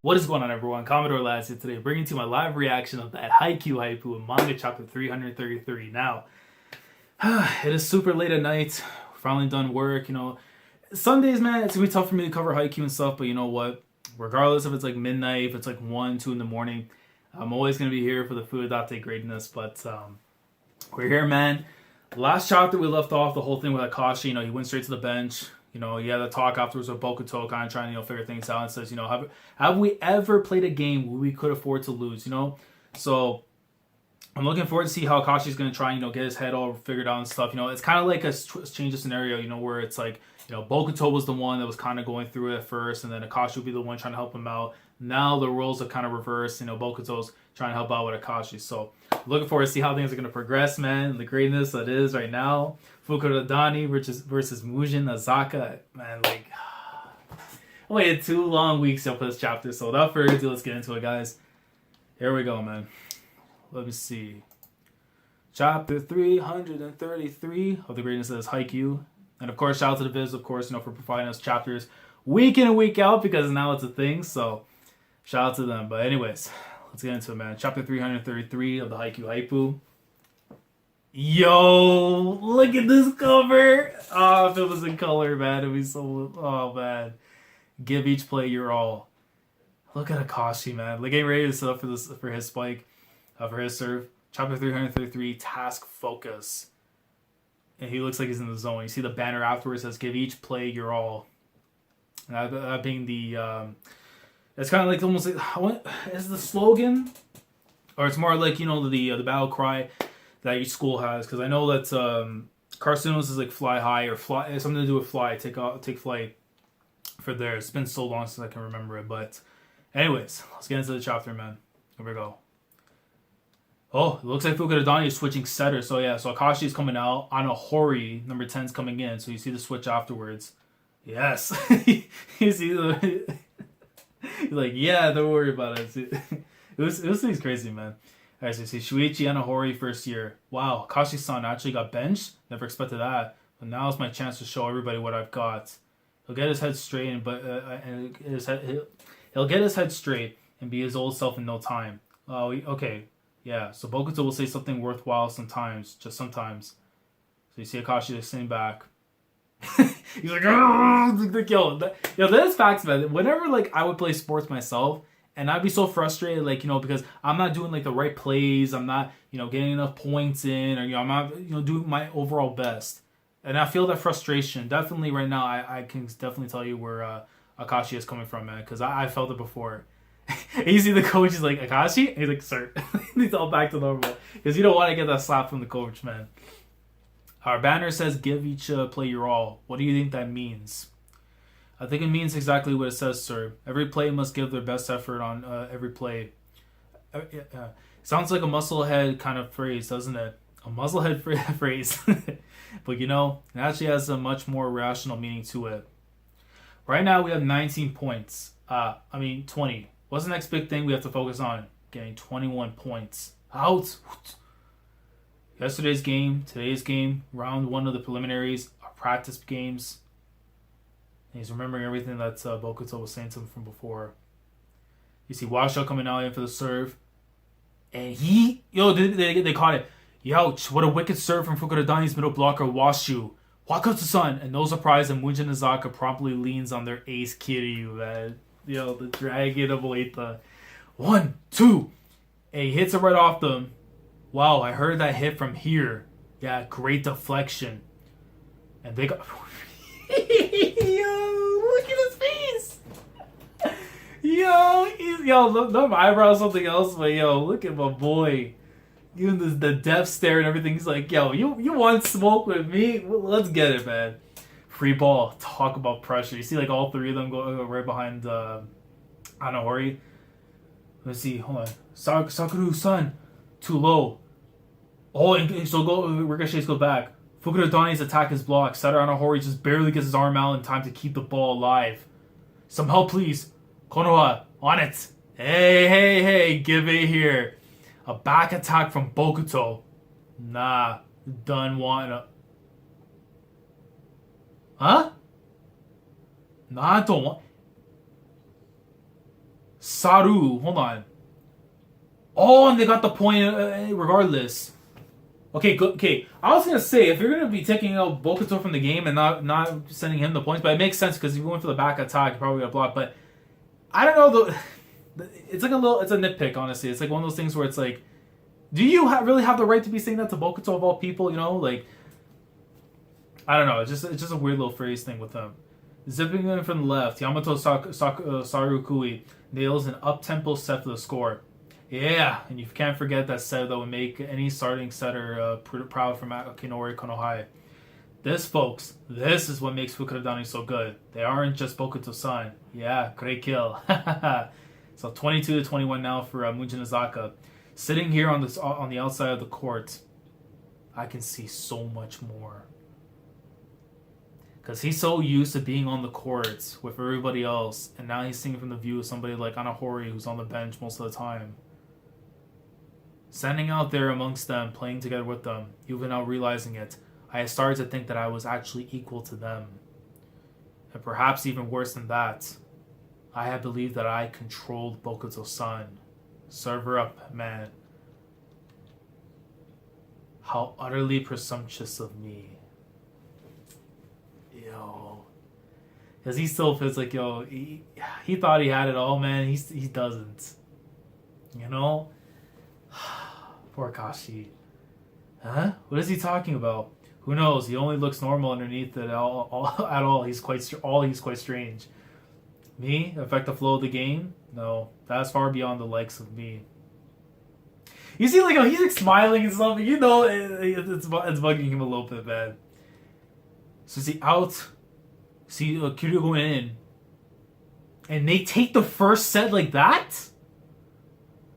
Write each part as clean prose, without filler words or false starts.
What is going on, everyone? Commodore Lads here today, bringing to you my live reaction of that Haikyu Haipu in manga chapter 333. Now, it is super late at night. We're finally done work. Sundays, man, it's gonna be tough for me to cover Haikyu and stuff. But you know what? Regardless if it's like midnight, if it's like 1, 2 in the morning, I'm always gonna be here for the Furudate greatness. But we're here, man. Last chapter we left off the whole thing with Akashi. He went straight to the bench. He had a talk afterwards with Bokuto, kind of trying to figure things out, and says, have we ever played a game where we could afford to lose? So I'm looking forward to see how Akashi's going to try and get his head all figured out and stuff. It's kind of like a change of scenario, where it's like Bokuto was the one that was kind of going through it at first, and then Akashi would be the one trying to help him out. Now the roles are kind of reversed. Bokuto's trying to help out with Akashi. So looking forward to see how things are going to progress, man. The greatness that is right now. Fukurodani versus Mujinazaka. Man, I waited 2 long weeks for this chapter. So without further ado, let's get into it, guys. Here we go, man. Let me see. Chapter 333 of the greatness that is Haikyu. And of course, shout out to the Viz, of course, for providing us chapters week in and week out, because now it's a thing. So shout out to them. But anyways, let's get into it, man. Chapter 333 of the Haikyu Haipu. Yo, look at this cover. Oh, if it was in color, man, it'd be so... Oh, man. Give each play your all. Look at Akashi, man. Getting ready to set up for his spike, for his serve. Chapter 333, task focus. And he looks like he's in the zone. You see the banner afterwards says, give each play your all. And that being the... it's kind of like almost like... Is the slogan? Or it's more like, the battle cry that each school has, because I know that Karasuno's is like fly high, or fly, something to do with fly, take flight for theirs. It's been so long since I can remember it, but anyways, let's get into the chapter, man. Here we go. Oh, it looks like Fukurodani is switching setter. So yeah, so Akashi is coming out, Anahori, number 10 is coming in, so you see the switch afterwards. Yes. You see the... He's like, yeah, don't worry about it. It was crazy, man. Alright, so you see Shuichi Anahori first year. Wow, Kashi-san actually got benched? Never expected that. But now is my chance to show everybody what I've got. He'll get his head straight, he'll get his head straight and be his old self in no time. Oh, okay. Yeah, so Bokuto will say something worthwhile sometimes, just sometimes. So you see Akashi just sitting back. He's like, yo, that is facts, man. Whenever I would play sports myself, and I'd be so frustrated, because I'm not doing the right plays, I'm not, getting enough points in, or I'm not, doing my overall best. And I feel that frustration. Definitely right now, I can definitely tell you where Akashi is coming from, man, because I felt it before. And you see the coach is like, Akashi? And he's like, sir. He's all back to normal. Because you don't want to get that slap from the coach, man. Our banner says, give each play your all. What do you think that means? I think it means exactly what it says, sir. Every play must give their best effort on every play. Sounds like a musclehead kind of phrase, doesn't it? A musclehead phrase. But it actually has a much more rational meaning to it. Right now we have 19 points. 20. What's the next big thing we have to focus on? Getting 21 points. Out! Yesterday's game, today's game, round 1 of the preliminaries, our practice games. And he's remembering everything that Bokuto was saying to him from before. You see Washo coming out in for the serve. And they caught it. Youch, what a wicked serve from Fukurodani's middle blocker, Washu. Wakatsu-san. And no surprise that Mujinazaka promptly leans on their ace Kiryu, man. The dragon of Oita. 1, 2. And he hits it right off them. Wow, I heard that hit from here. Yeah, great deflection. And they got... Yo, look at his face. No, my eyebrows something else, but look at my boy. Even the death stare and everything. He's like, yo, you want smoke with me? Well, let's get it, man. Free ball. Talk about pressure. You see, all 3 of them go right behind Anahori. Let's see. Hold on. Sakuru-san. Too low. Oh, and so Ricochet's go back. Fukurodani's attack is blocked. Setter Anahori just barely gets his arm out in time to keep the ball alive. Some help, please. Konoha, on it. Hey, give it here. A back attack from Bokuto. Nah, done wanting to... Huh? No, I don't want... Saru, hold on. Oh, and they got the point regardless. Okay, good. Okay, I was gonna say if you're gonna be taking out Bokuto from the game and not sending him the points, but it makes sense because if you went for the back attack, you probably got blocked. But I don't know. It's like it's a nitpick, honestly. It's like one of those things where it's like, do you really have the right to be saying that to Bokuto of all people? You know, like I don't know. It's just a weird little phrase thing with them. Zipping in from the left, Yamato Sarukui nails an up-tempo set for the score. Yeah, and you can't forget that set that would make any starting setter proud from Akinori Konohai. This, folks, this is what makes Fukurodani so good. They aren't just Bokuto-san. Yeah, great kill. So 22-21 now for Mujinazaka. Sitting here on the outside of the court, I can see so much more. Because he's so used to being on the courts with everybody else, and now he's seeing from the view of somebody like Anahori who's on the bench most of the time. Standing out there amongst them, playing together with them, even now realizing it, I started to think that I was actually equal to them. And perhaps even worse than that, I had believed that I controlled Bokuto-san. Serve her up, man. How utterly presumptuous of me. Yo. Because he still feels like, yo, he thought he had it all, man. He doesn't. You know? Poor Kashi. Huh? What is he talking about? Who knows? He only looks normal underneath it at all. He's quite strange. Me? Affect the flow of the game? No. That's far beyond the likes of me. You see, like, he's like smiling and stuff. You know, it's bugging him a little bit, man. So see, Kiryu going in. And they take the first set like that?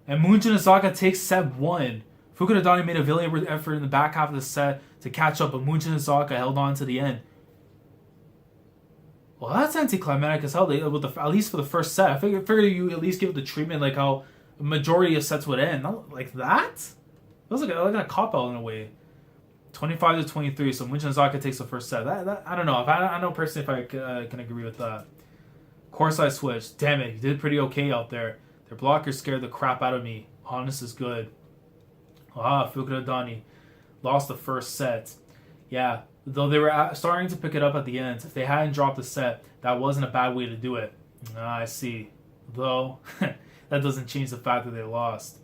And Mujinazaka takes set 1. Fukurodani made a valiant effort in the back half of the set to catch up, but Mujinazaka held on to the end. Well, that's anticlimactic as hell. At least for the first set. I figured you at least give it the treatment like how the majority of sets would end. Not like that? It was like a cop-out in a way. 25-23, so Mujinazaka takes the first set. I don't know. I don't know personally if I can agree with that. Courtside switch. Damn it, you did pretty okay out there. Their blockers scared the crap out of me. Honest is good. Fukurodani lost the first set. Yeah, though they were starting to pick it up at the end. If they hadn't dropped the set, that wasn't a bad way to do it. I see. Though, that doesn't change the fact that they lost.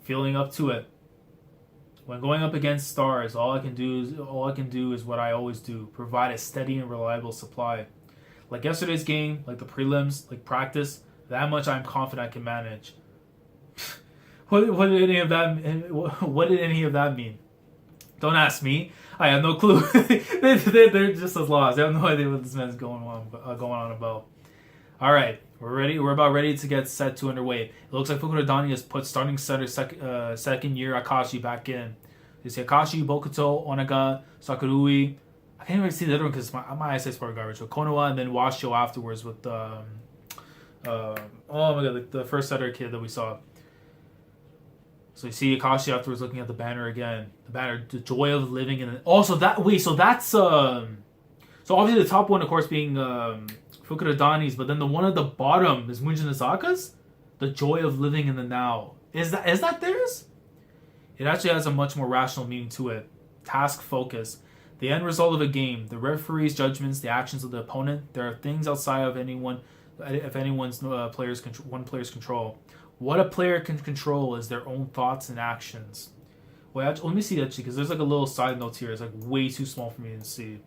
Feeling up to it. When going up against stars, all I can do is what I always do. Provide a steady and reliable supply. Like yesterday's game, like the prelims, like practice, that much I'm confident I can manage. What did any of that mean? Don't ask me. I have no clue. They're just as lost. I have no idea what this man's going on about. All right, we're ready. We're about ready to get set 2 underway. It looks like Fukurodani has put starting setter second year Akashi back in. You see Akashi, Bokuto, Onaga, Sakurui. I can't even see the other one because my eyesight's part garbage. So Konoha and then Washio afterwards with oh my god, the first setter kid that we saw. So you see Akashi afterwards looking at the banner again. The banner, the joy of living in it. Also so that's so obviously the top one of course being Fukurodani's, but then the one at the bottom is Mujinazaka's? The joy of living in the now. Is that theirs? It actually has a much more rational meaning to it. Task focus. The end result of a game, the referee's judgments, the actions of the opponent, there are things outside of anyone's player's control. What a player can control is their own thoughts and actions. Well, actually, let me see actually, because there's like a little side note here. It's like way too small for me to see.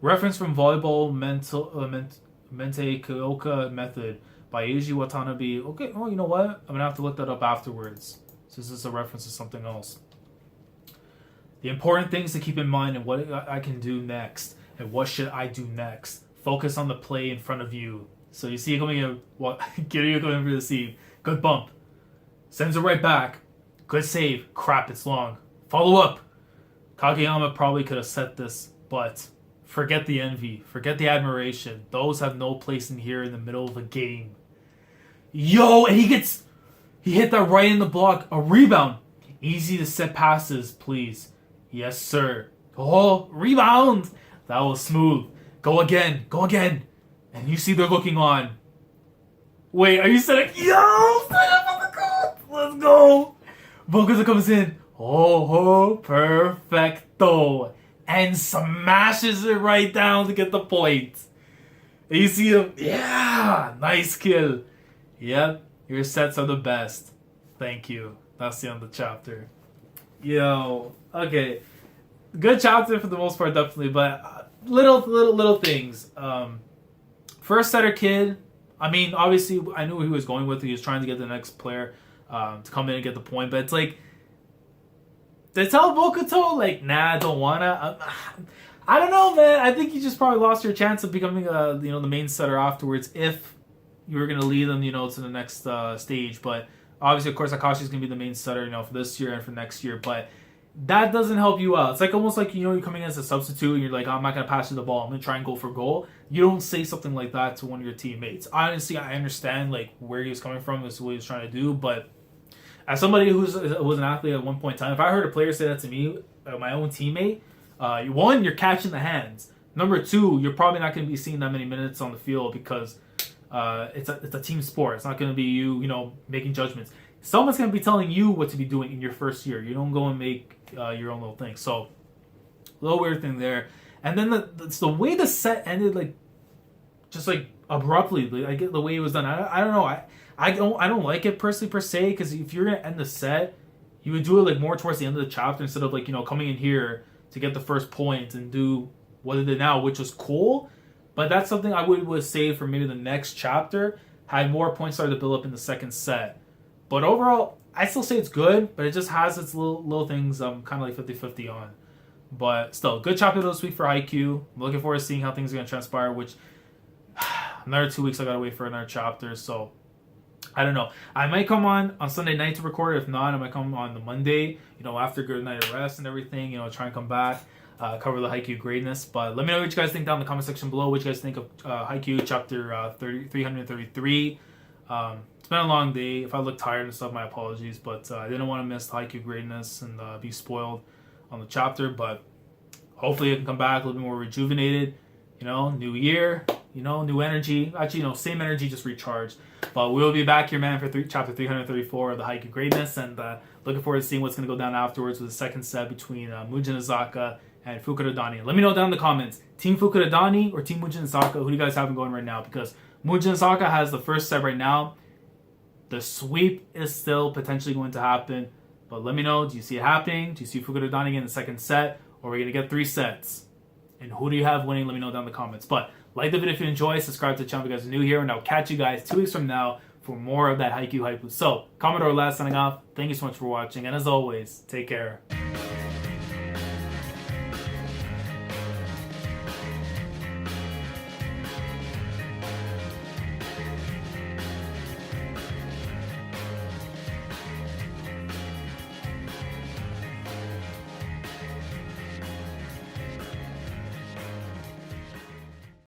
Reference from Volleyball Mente Kyoka Method by Eiji Watanabe. Okay, oh, you know what? I'm going to have to look that up afterwards, since this is a reference to something else. The important things to keep in mind and what I can do next, and what should I do next. Focus on the play in front of you. So you see it coming in, Kiryu coming for the seam. Good bump. Sends it right back. Good save. Crap, it's long. Follow up. Kageyama probably could have set this, but forget the envy. Forget the admiration. Those have no place in here in the middle of a game. Yo, and he hit that right in the block. A rebound. Easy to set passes, please. Yes, sir. Oh, rebound. That was smooth. Go again. And you see they're looking on. Wait, are you setting? Yo, set up on the court. Let's go. Bokuto comes in. Oh, perfecto. And smashes it right down to get the point. And you see him. Yeah, nice kill. Yep, your sets are the best. Thank you. That's the end of the chapter. Yo, okay. Good chapter for the most part, definitely, but little things. First setter kid. I mean, obviously, I knew who he was going with. He was trying to get the next player to come in and get the point. But it's like, they tell Bokuto, like, nah, I don't wanna. I don't know, man. I think you just probably lost your chance of becoming, the main setter afterwards if you were gonna lead them, to the next stage. But obviously, of course, Akashi's gonna be the main setter, for this year and for next year. But that doesn't help you out. It's like almost like, you're coming in as a substitute and you're like, I'm not going to pass you the ball. I'm going to try and go for goal. You don't say something like that to one of your teammates. Honestly, I understand like where he was coming from. This is what he was trying to do. But as somebody who was an athlete at one point in time, if I heard a player say that to me, my own teammate, one, you're catching the hands. Number two, you're probably not going to be seeing that many minutes on the field because it's a team sport. It's not going to be you, making judgments. Someone's going to be telling you what to be doing in your first year. You don't go and make your own little thing. So, a little weird thing there. And then the way the set ended, like, just like abruptly. Like, I get the way it was done. I don't know. I don't like it personally per se, because if you're gonna end the set, you would do it like more towards the end of the chapter instead of like coming in here to get the first point and do what it did now, which was cool. But that's something I would say for maybe the next chapter. Had more points started to build up in the second set. But overall, I still say it's good, but it just has its little things I'm kind of like 50-50 on. But still, good chapter this week for Haikyu. I'm looking forward to seeing how things are going to transpire, which another 2 weeks I got to wait for another chapter. So, I don't know. I might come on Sunday night to record. If not, I might come on the Monday, after good night of rest and everything, try and come back, cover the Haikyu greatness. But let me know what you guys think down in the comment section below. What you guys think of Haikyu chapter 333. It's been a long day. If I look tired and stuff, my apologies. But I didn't want to miss the Haikyu greatness and be spoiled on the chapter. But hopefully I can come back a little bit more rejuvenated. New year, new energy. Actually, same energy, just recharged. But we'll be back here, man, for chapter 334 of the Haikyu greatness. And looking forward to seeing what's going to go down afterwards with the second set between Mujinazaka and Fukurodani. Let me know down in the comments. Team Fukurodani or Team Mujinazaka? Who do you guys have going right now? Because Mujinazaka has the first set right now. The sweep is still potentially going to happen. But let me know, do you see it happening? Do you see Fukurodani in the second set? Or are we going to get 3 sets? And who do you have winning? Let me know down in the comments. But like the video if you enjoy. Subscribe to the channel if you guys are new here. And I'll catch you guys 2 weeks from now for more of that Haikyu hype. So, Commodore last signing off. Thank you so much for watching. And as always, take care.